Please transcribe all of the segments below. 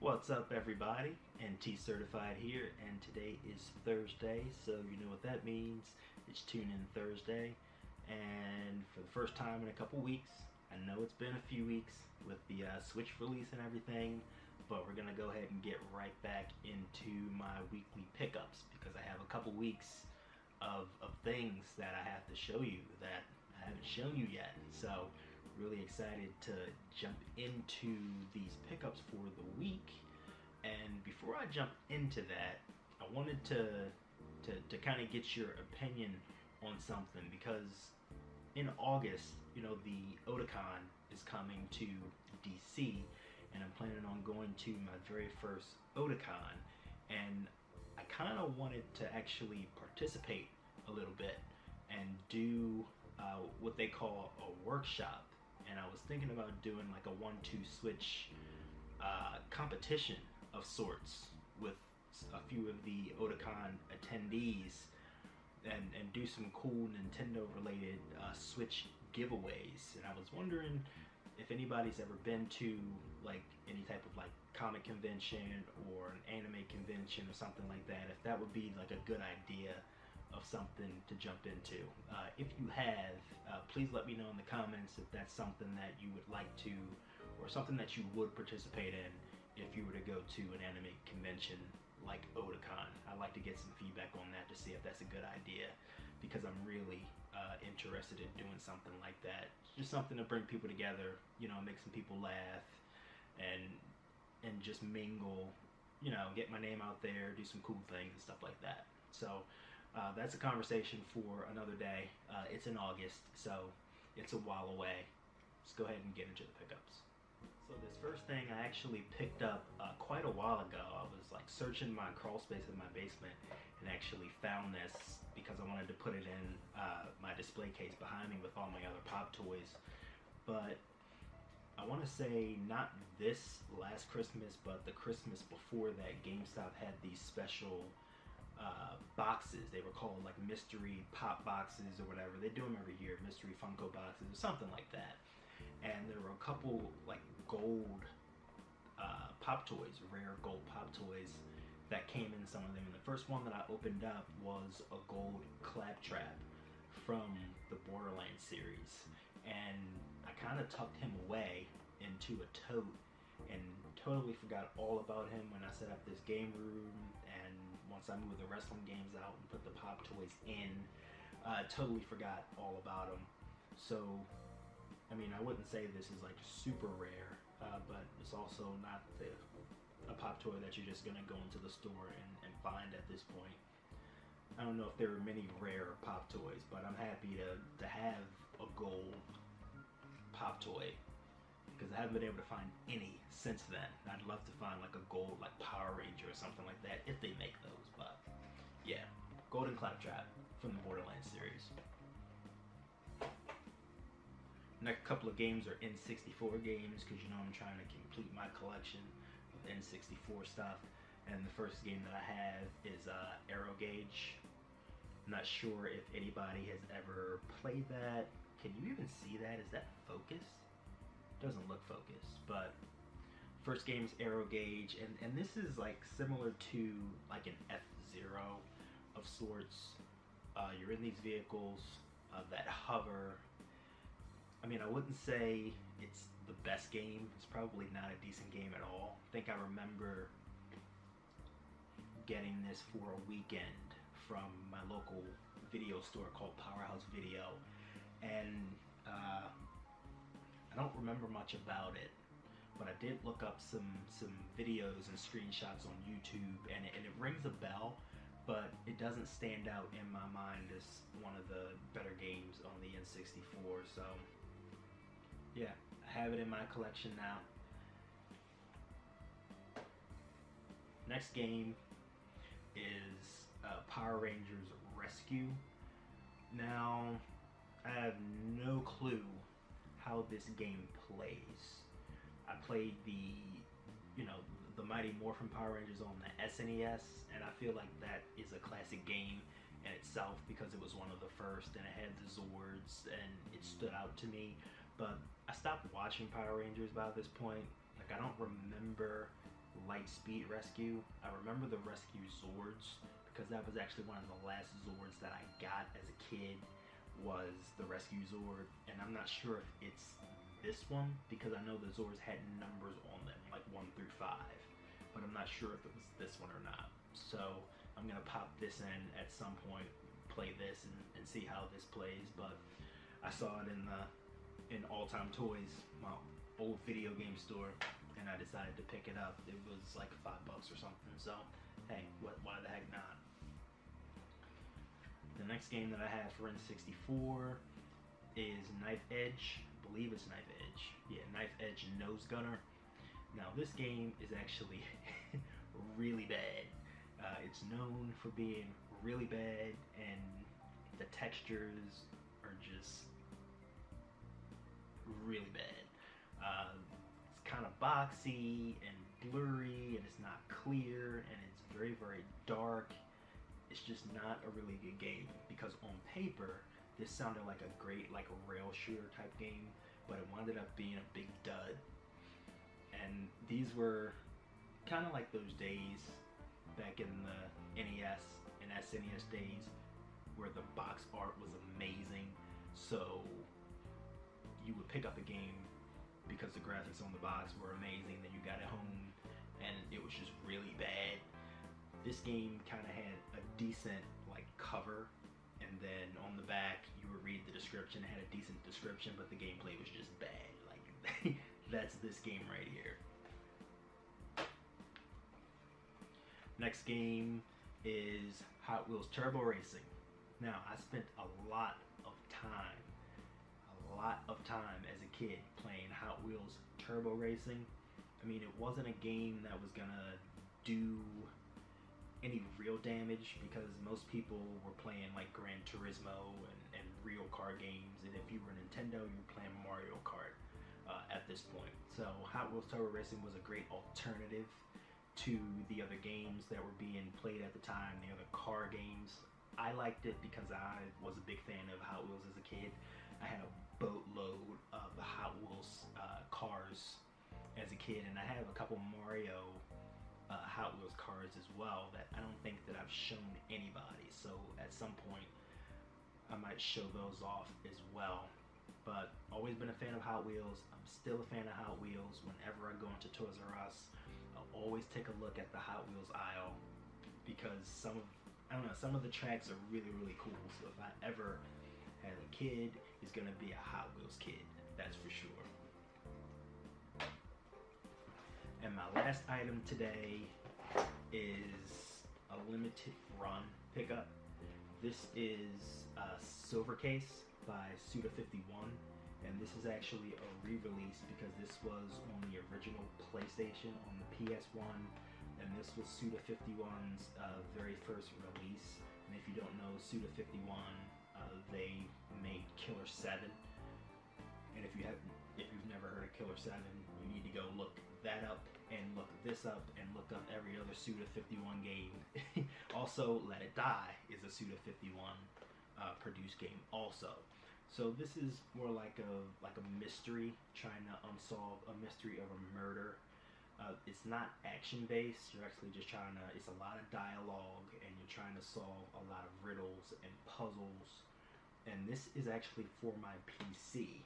What's up, everybody? NTCertified here, and today is Thursday, so you know what that means. It's Tune In Thursday, and for the first time in a couple weeks, I know it's been a few weeks with the Switch release and everything, but we're gonna go ahead and get right back into my weekly pickups because I have a couple weeks of things that I have to show you that I haven't shown you yet. So really excited to jump into these pickups for the week. And before I jump into that, I wanted to kind of get your opinion on something, because in August, you know, the Otakon is coming to DC, and I'm planning on going to my very first Otakon, and I kind of wanted to actually participate a little bit and do what they call a workshop. And I was thinking about doing like a 1-2 switch competition of sorts with a few of the Otakon attendees and do some cool Nintendo related Switch giveaways. And I was wondering if anybody's ever been to like any type of like comic convention or an anime convention or something like that, if that would be like a good idea of something to jump into. If you have, please let me know in the comments if that's something that you would like to, or something that you would participate in if you were to go to an anime convention like Otakon. I'd like to get some feedback on that to see if that's a good idea, because I'm really interested in doing something like that. Just something to bring people together, you know, make some people laugh and just mingle, you know, get my name out there, do some cool things and stuff like that. So that's a conversation for another day. It's in August, so it's a while away. Let's go ahead and get into the pickups. So this first thing I actually picked up quite a while ago. I was like searching my crawl space in my basement and actually found this because I wanted to put it in my display case behind me with all my other Pop toys. But I want to say not this last Christmas, but the Christmas before that, GameStop had these special boxes. They were called like mystery pop boxes or whatever. They do them every year, mystery Funko boxes or something like that. And there were a couple like gold pop toys, rare gold pop toys that came in some of them. And the first one that I opened up was a gold Claptrap from the Borderlands series, and I kind of tucked him away into a tote and totally forgot all about him when I set up this game room. And once I moved the wrestling games out and put the pop toys in, I totally forgot all about him. So I mean, I wouldn't say this is like super rare, but it's also not a pop toy that you're just gonna go into the store and find at this point. I don't know if there are many rare pop toys, but I'm happy to have a gold pop toy, because I haven't been able to find any since then. I'd love to find like a gold like Power Ranger or something like that if they make those. But yeah, golden Claptrap from the Borderlands series. Next couple of games are N64 games, because you know I'm trying to complete my collection of N64 stuff. And the first game that I have is Aero. I'm not sure if anybody has ever played that. Can you even see that? Is that focused? Doesn't look focused. But first game is Aero, and this is like similar to like an F-Zero of sorts. You're in these vehicles that hover. I mean, I wouldn't say it's the best game. It's probably not a decent game at all. I think I remember getting this for a weekend from my local video store called Powerhouse Video, and I don't remember much about it, but I did look up some videos and screenshots on YouTube, and it rings a bell, but it doesn't stand out in my mind as one of the better games on the N64. So yeah, I have it in my collection now. Next game is Power Rangers Rescue. Now, I have no clue how this game plays. I played the Mighty Morphin Power Rangers on the SNES, and I feel like that is a classic game in itself because it was one of the first and it had the Zords and it stood out to me. But I stopped watching Power Rangers by this point. Like, I don't remember light speed rescue. I remember the rescue Zords because that was actually one of the last Zords that I got as a kid, was the rescue Zord, and I'm not sure if it's this one because I know the Zords had numbers on them, like 1 through 5, but I'm not sure if it was this one or not. So I'm gonna pop this in at some point, play this, and see how this plays. But I saw it in All Time Toys, my old video game store, and I decided to pick it up. It was like $5 or something, so hey, why the heck not? The next game that I have for N64 is Knife Edge. I believe it's Knife Edge. Yeah, Knife Edge Nose Gunner. Now this game is actually really bad. It's known for being really bad, and the textures are just really bad. It's kind of boxy and blurry, and it's not clear, and it's very, very dark. It's just not a really good game because on paper this sounded like a great rail shooter type game, but it wound up being a big dud. And these were kind of like those days back in the NES and SNES days where the box art was amazing, so you would pick up a game because the graphics on the box were amazing, then you got it home and it was just really bad. This game kind of had a decent cover, and then on the back you would read the description. It had a decent description, but the gameplay was just bad. That's this game right here. Next game is Hot Wheels Turbo Racing. Now I spent a lot of time as a kid playing Hot Wheels Turbo Racing. I mean, it wasn't a game that was gonna do any real damage because most people were playing like Gran Turismo and real car games, and if you were Nintendo, you were playing Mario Kart at this point. So Hot Wheels Turbo Racing was a great alternative to the other games that were being played at the time, the other car games. I liked it because I was a big fan of Hot Wheels as a kid. I had a boatload of the Hot Wheels cars as a kid, and I have a couple Mario Hot Wheels cars as well that I don't think that I've shown anybody, so at some point I might show those off as well. But always been a fan of Hot Wheels. I'm still a fan of Hot Wheels. Whenever I go into Toys R Us, I'll always take a look at the Hot Wheels aisle because some of the tracks are really, really cool. So if I ever had a kid, he's gonna be a Hot Wheels kid, that's for sure. And my last item today is a limited run pickup. This is a Silver Case by Suda51, and this is actually a re-release because this was on the original PlayStation on the PS1, and this was Suda51's very first release. And if you don't know Suda51, they made Killer 7, and if you've never heard of Killer 7, you need to go look that up and look this up and look up every other Suda51 game. Also, Let It Die is a Suda51 produced game also. So this is more like a mystery, trying to unsolve a mystery of a murder. It's not action based. You're actually just trying to. It's a lot of dialogue, and you're trying to solve a lot of riddles and puzzles. And this is actually for my PC,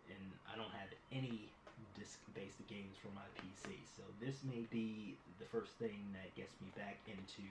and I don't have any disc-based games for my PC, so this may be the first thing that gets me back into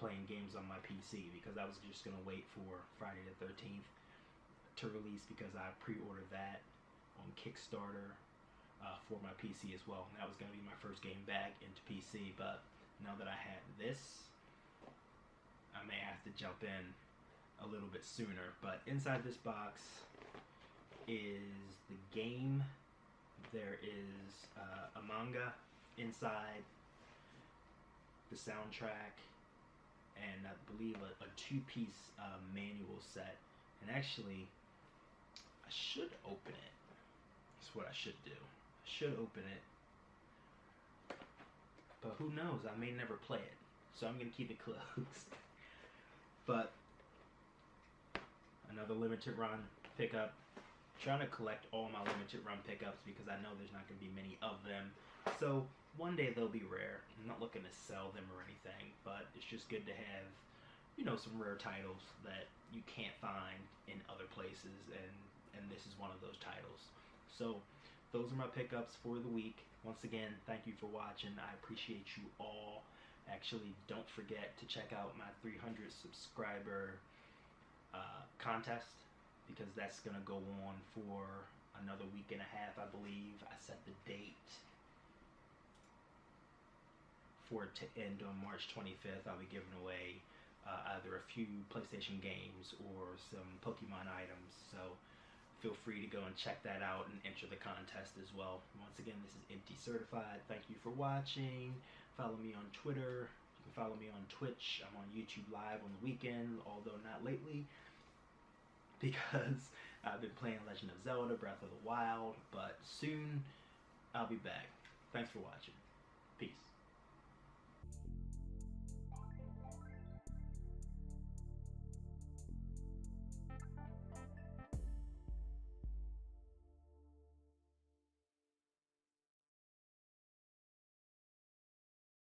playing games on my PC, because I was just going to wait for Friday the 13th to release because I pre-ordered that on Kickstarter for my PC as well, and that was going to be my first game back into PC. But now that I had this, I may have to jump in a little bit sooner. But inside this box is the game. There is a manga inside, the soundtrack, and I believe a two-piece manual set. And actually, I should open it. That's what I should do. I should open it. But who knows? I may never play it. So I'm going to keep it closed. But another limited run pickup. Trying to collect all my limited run pickups because I know there's not going to be many of them So one day they'll be rare. I'm not looking to sell them or anything, but it's just good to have, some rare titles that you can't find in other places, and this is one of those titles. So those are my pickups for the week. Once again, thank you for watching. I appreciate you all. Actually, don't forget to check out my 300 subscriber contest, because that's going to go on for another week and a half, I believe. I set the date for it to end on March 25th. I'll be giving away either a few PlayStation games or some Pokemon items. So feel free to go and check that out and enter the contest as well. Once again, this is NTCertified. Thank you for watching. Follow me on Twitter. You can follow me on Twitch. I'm on YouTube Live on the weekend, although not lately, because I've been playing Legend of Zelda Breath of the Wild, but soon I'll be back. Thanks for watching. Peace.